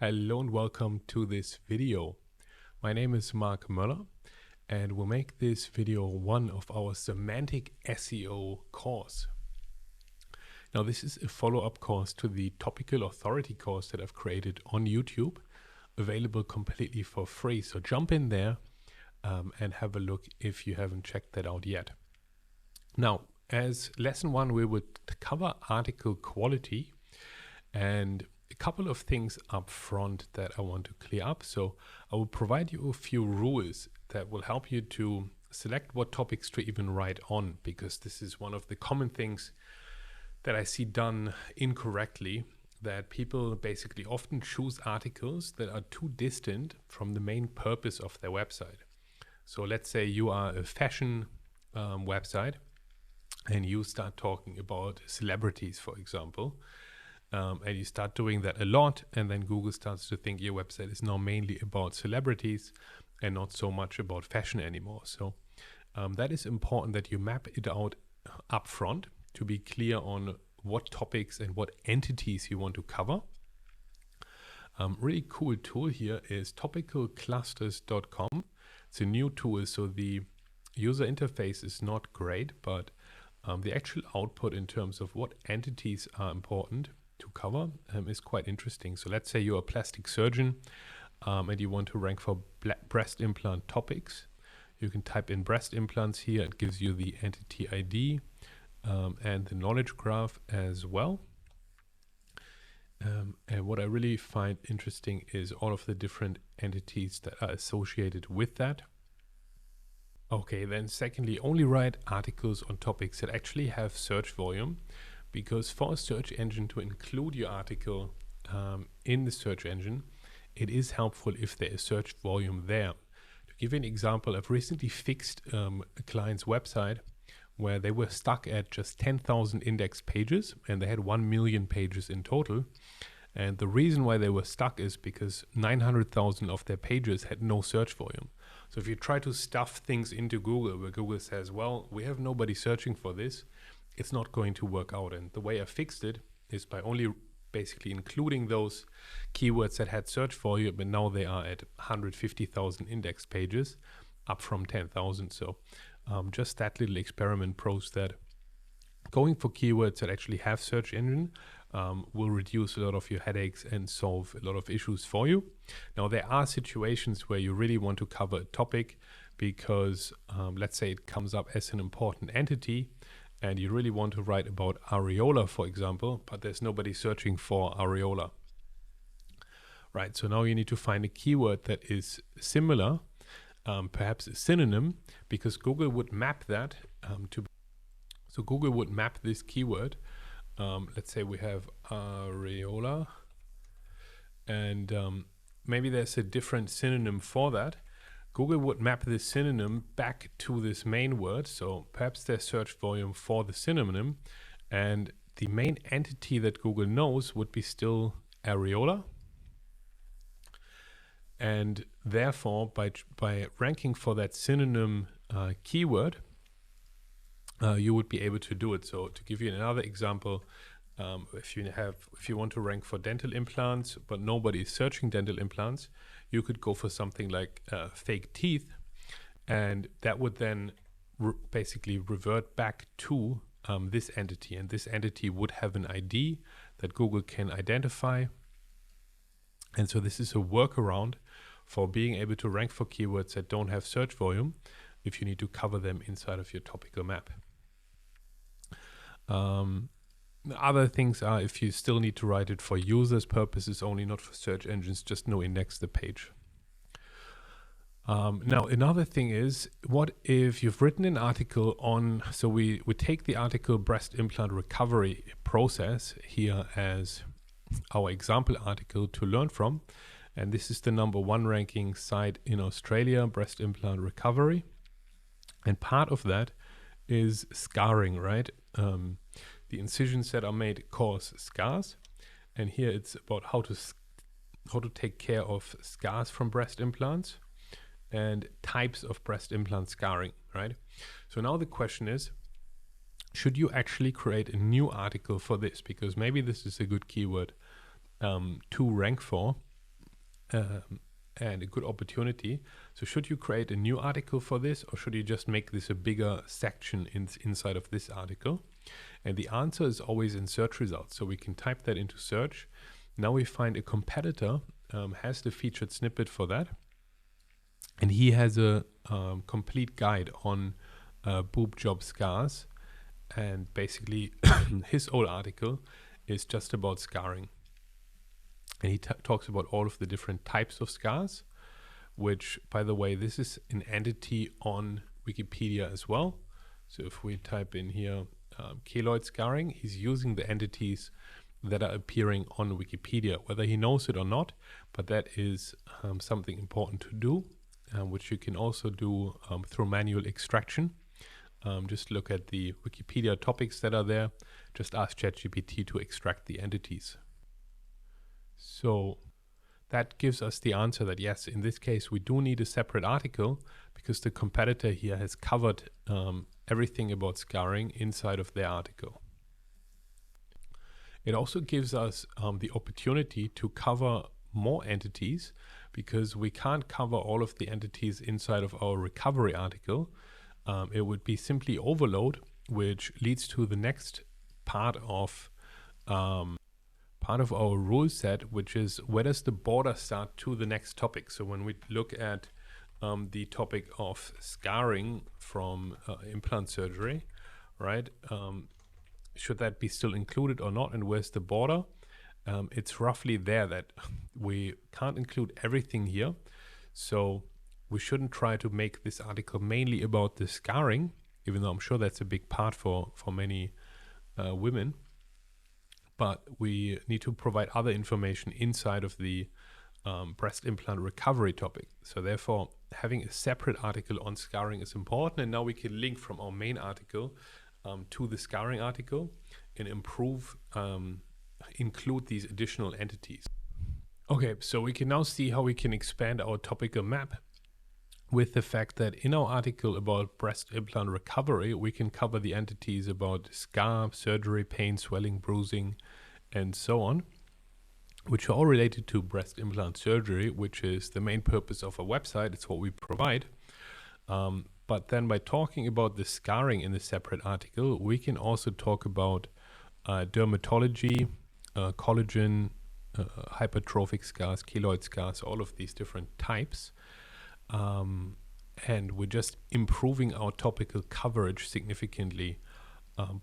Hello and welcome to this video. My name is Mark Möller and we'll make this video one of our Semantic SEO course. Now this is a follow-up course to the topical authority course that I've created on YouTube, available completely for free. So jump in there and have a look if you haven't checked that out yet. Now, as lesson one, we would cover article quality and a couple of things up front that I want to clear up. So I will provide you a few rules that will help you to select what topics to even write on, because this is one of the common things that I see done incorrectly, that people basically often choose articles that are too distant from the main purpose of their website. So let's say you are a fashion website and you start talking about celebrities, for example. And you start doing that a lot, and then Google starts to think your website is now mainly about celebrities and not so much about fashion anymore. So that is important that you map it out up front to be clear on what topics and what entities you want to cover. Really cool tool here is topicalclusters.com. It's a new tool, so the user interface is not great, but the actual output in terms of what entities are important to cover is quite interesting. So let's say you're a plastic surgeon and you want to rank for breast implant topics. You can type in breast implants here. It gives you the entity ID and the knowledge graph as well. And what I really find interesting is all of the different entities that are associated with that. Okay, then secondly, only write articles on topics that actually have search volume, because for a search engine to include your article in the search engine, it is helpful if there is search volume there. To give you an example, I've recently fixed a client's website where they were stuck at just 10,000 index pages and they had 1 million pages in total. And the reason why they were stuck is because 900,000 of their pages had no search volume. So if you try to stuff things into Google where Google says, well, we have nobody searching for this, it's not going to work out. And the way I fixed it is by only basically including those keywords that had search volume, but now they are at 150,000 index pages, up from 10,000. So just that little experiment proves that going for keywords that actually have search engine will reduce a lot of your headaches and solve a lot of issues for you. Now, there are situations where you really want to cover a topic because let's say it comes up as an important entity and you really want to write about areola, for example, but there's nobody searching for areola. Right, so now you need to find a keyword that is similar, perhaps a synonym, because Google would map that so Google would map this keyword. Let's say we have areola, and maybe there's a different synonym for that. Google would map this synonym back to this main word. So perhaps there's search volume for the synonym, and the main entity that Google knows would be still areola. And therefore, by ranking for that synonym keyword, you would be able to do it. So to give you another example, if you want to rank for dental implants, but nobody is searching dental implants, you could go for something like fake teeth, and that would then basically revert back to this entity, and this entity would have an ID that Google can identify. And so this is a workaround for being able to rank for keywords that don't have search volume if you need to cover them inside of your topical map. Other things are if you still need to write it for users' purposes only, not for search engines, just no index the page. Now, another thing is, what if you've written an article on, so we take the article breast implant recovery process here as our example article to learn from. And this is the #1 ranking site in Australia, breast implant recovery. And part of that is scarring, right? The incisions that are made cause scars, and here it's about how to take care of scars from breast implants and types of breast implant scarring, right? So now the question is, should you actually create a new article for this? Because maybe this is a good keyword to rank for, and a good opportunity. So should you create a new article for this, or should you just make this a bigger section inside of this article? And the answer is always in search results. So we can type that into search. Now we find a competitor has the featured snippet for that. And he has a complete guide on boob job scars. And basically his whole article is just about scarring. And he talks about all of the different types of scars, which, by the way, this is an entity on Wikipedia as well. So if we type in here keloid scarring, he's using the entities that are appearing on Wikipedia, whether he knows it or not, but that is something important to do, which you can also do through manual extraction. Just look at the Wikipedia topics that are there. Just ask ChatGPT to extract the entities. So that gives us the answer that yes, in this case, we do need a separate article because the competitor here has covered everything about scarring inside of their article. It also gives us the opportunity to cover more entities because we can't cover all of the entities inside of our recovery article. It would be simply overload, which leads to the next part of our rule set, which is where does the border start to the next topic. So when we look at the topic of scarring from implant surgery, right? Should that be still included or not? And where's the border? It's roughly there that we can't include everything here. So we shouldn't try to make this article mainly about the scarring, even though I'm sure that's a big part for many women. But we need to provide other information inside of the breast implant recovery topic. So therefore, having a separate article on scarring is important. And now we can link from our main article to the scarring article and include these additional entities. Okay, so we can now see how we can expand our topical map with the fact that in our article about breast implant recovery, we can cover the entities about scar, surgery, pain, swelling, bruising, and so on, which are all related to breast implant surgery, which is the main purpose of our website. It's what we provide. But then by talking about the scarring in a separate article, we can also talk about dermatology, collagen, hypertrophic scars, keloid scars, all of these different types. And we're just improving our topical coverage significantly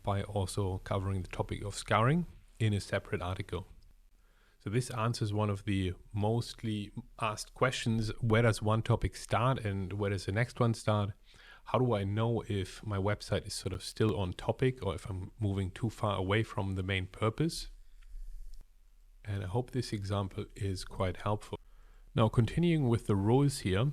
by also covering the topic of scarring in a separate article. So this answers one of the mostly asked questions: where does one topic start and where does the next one start? How do I know if my website is sort of still on topic or if I'm moving too far away from the main purpose? And I hope this example is quite helpful. Now, continuing with the rules here,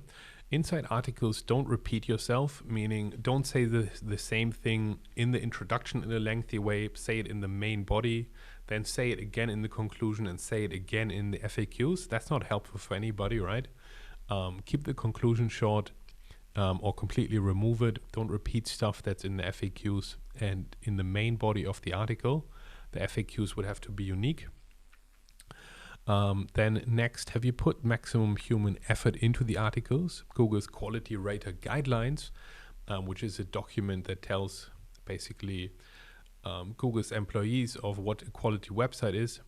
inside articles, don't repeat yourself, meaning don't say the same thing in the introduction in a lengthy way, say it in the main body, then say it again in the conclusion and say it again in the FAQs. That's not helpful for anybody, right? Keep the conclusion short or completely remove it. Don't repeat stuff that's in the FAQs and in the main body of the article. The FAQs would have to be unique. Then next, have you put maximum human effort into the articles? Google's quality rater guidelines, which is a document that tells basically Google's employees of what a quality website is.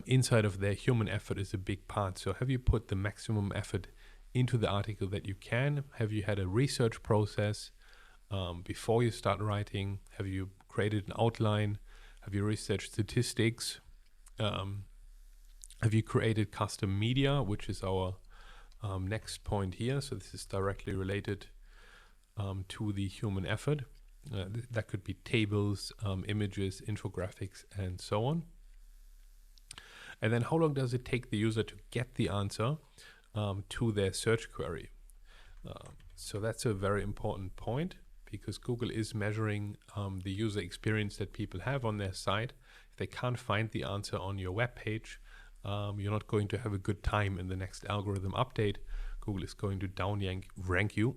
Inside of their human effort is a big part. So have you put the maximum effort into the article that you can? Have you had a research process before you start writing? Have you created an outline? Have you researched statistics? Have you created custom media, which is our next point here? So this is directly related to the human effort. That could be tables, images, infographics, and so on. And then how long does it take the user to get the answer to their search query? So that's a very important point because Google is measuring the user experience that people have on their site. If they can't find the answer on your web page, you're not going to have a good time in the next algorithm update. Google is going to rank you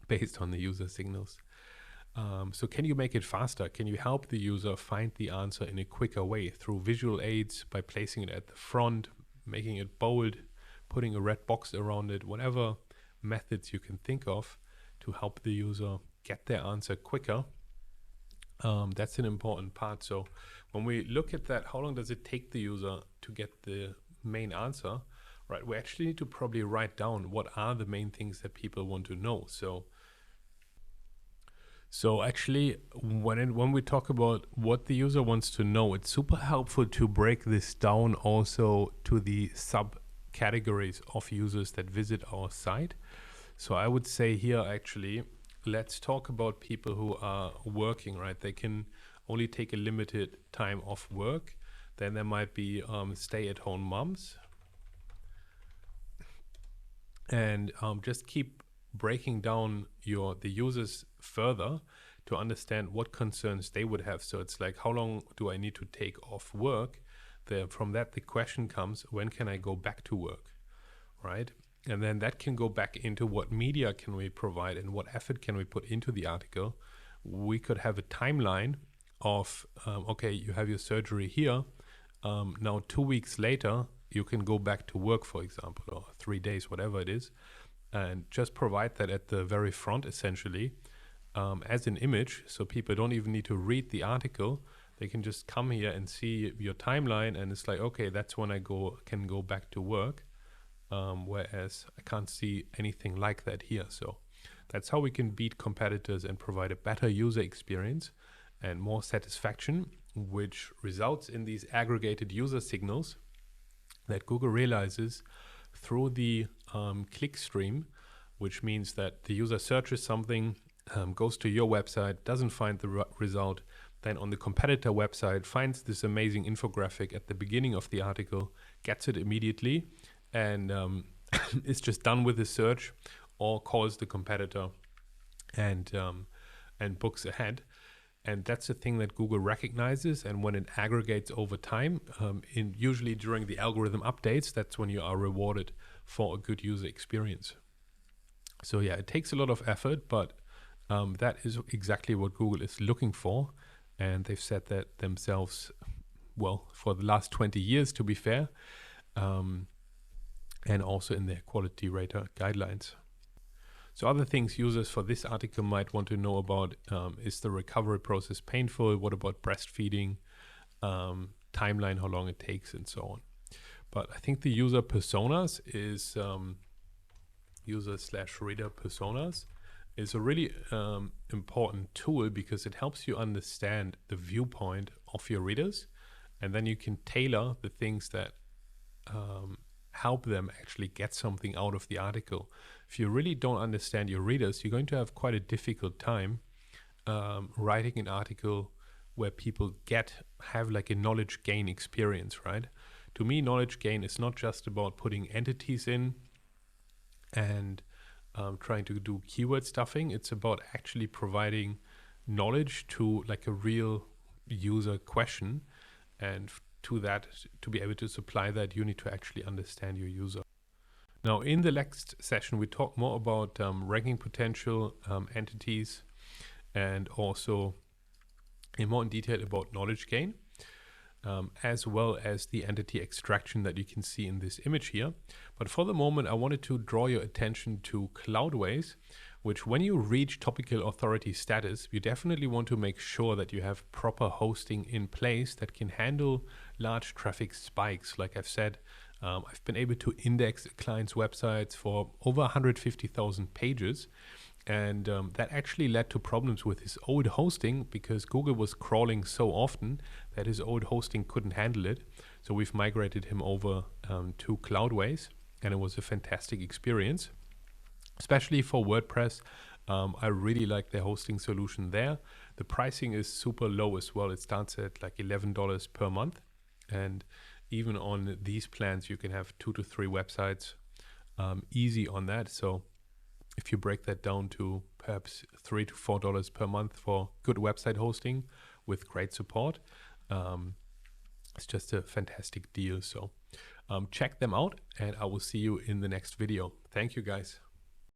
based on the user signals. So can you make it faster? Can you help the user find the answer in a quicker way through visual aids, by placing it at the front, making it bold, putting a red box around it, whatever methods you can think of to help the user get their answer quicker. That's an important part. So when we look at that, how long does it take the user to get the main answer, right? We actually need to probably write down what are the main things that people want to know. So actually, when we talk about what the user wants to know, it's super helpful to break this down also to the subcategories of users that visit our site. So I would say here, actually, let's talk about people who are working, right? They can only take a limited time off work. Then there might be stay-at-home moms. And just keep breaking down the users further to understand what concerns they would have. So it's like, how long do I need to take off work? From that, the question comes, when can I go back to work, right? And then that can go back into what media can we provide and what effort can we put into the article. We could have a timeline of, okay, you have your surgery here. Now 2 weeks later, you can go back to work, for example, or 3 days, whatever it is. And just provide that at the very front, essentially, as an image. So people don't even need to read the article. They can just come here and see your timeline. And it's like, okay, that's when I can go back to work. Whereas I can't see anything like that here. So that's how we can beat competitors and provide a better user experience and more satisfaction, which results in these aggregated user signals that Google realizes through the click stream, which means that the user searches something, goes to your website, doesn't find the result, then on the competitor website finds this amazing infographic at the beginning of the article, gets it immediately, and is just done with the search, or calls the competitor and books ahead. And that's the thing that Google recognizes. And when it aggregates over time, usually during the algorithm updates, that's when you are rewarded for a good user experience. So yeah, it takes a lot of effort, but that is exactly what Google is looking for. And they've said that themselves, well, for the last 20 years, to be fair, and also in their quality rater guidelines. So other things users for this article might want to know about, is the recovery process painful? What about breastfeeding? Timeline, how long it takes, and so on. But I think the user personas is, user/reader personas is a really important tool, because it helps you understand the viewpoint of your readers. And then you can tailor the things that help them actually get something out of the article. If you really don't understand your readers, you're going to have quite a difficult time writing an article where people have like a knowledge gain experience, right? To me, knowledge gain is not just about putting entities in and trying to do keyword stuffing. It's about actually providing knowledge to like a real user question, and to be able to supply that, you need to actually understand your user. Now, in the next session, we talk more about ranking potential, entities, and also in more detail about knowledge gain, as well as the entity extraction that you can see in this image here. But for the moment, I wanted to draw your attention to Cloudways, which when you reach topical authority status, you definitely want to make sure that you have proper hosting in place that can handle large traffic spikes. Like I've said, I've been able to index clients' websites for over 150,000 pages. And that actually led to problems with his old hosting, because Google was crawling so often that his old hosting couldn't handle it. So we've migrated him over to Cloudways, and it was a fantastic experience. Especially for WordPress, I really like their hosting solution there. The pricing is super low as well. It starts at like $11 per month. And even on these plans, you can have 2 to 3 websites easy on that. So if you break that down to perhaps $3 to $4 per month for good website hosting with great support, it's just a fantastic deal. So check them out, and I will see you in the next video. Thank you, guys.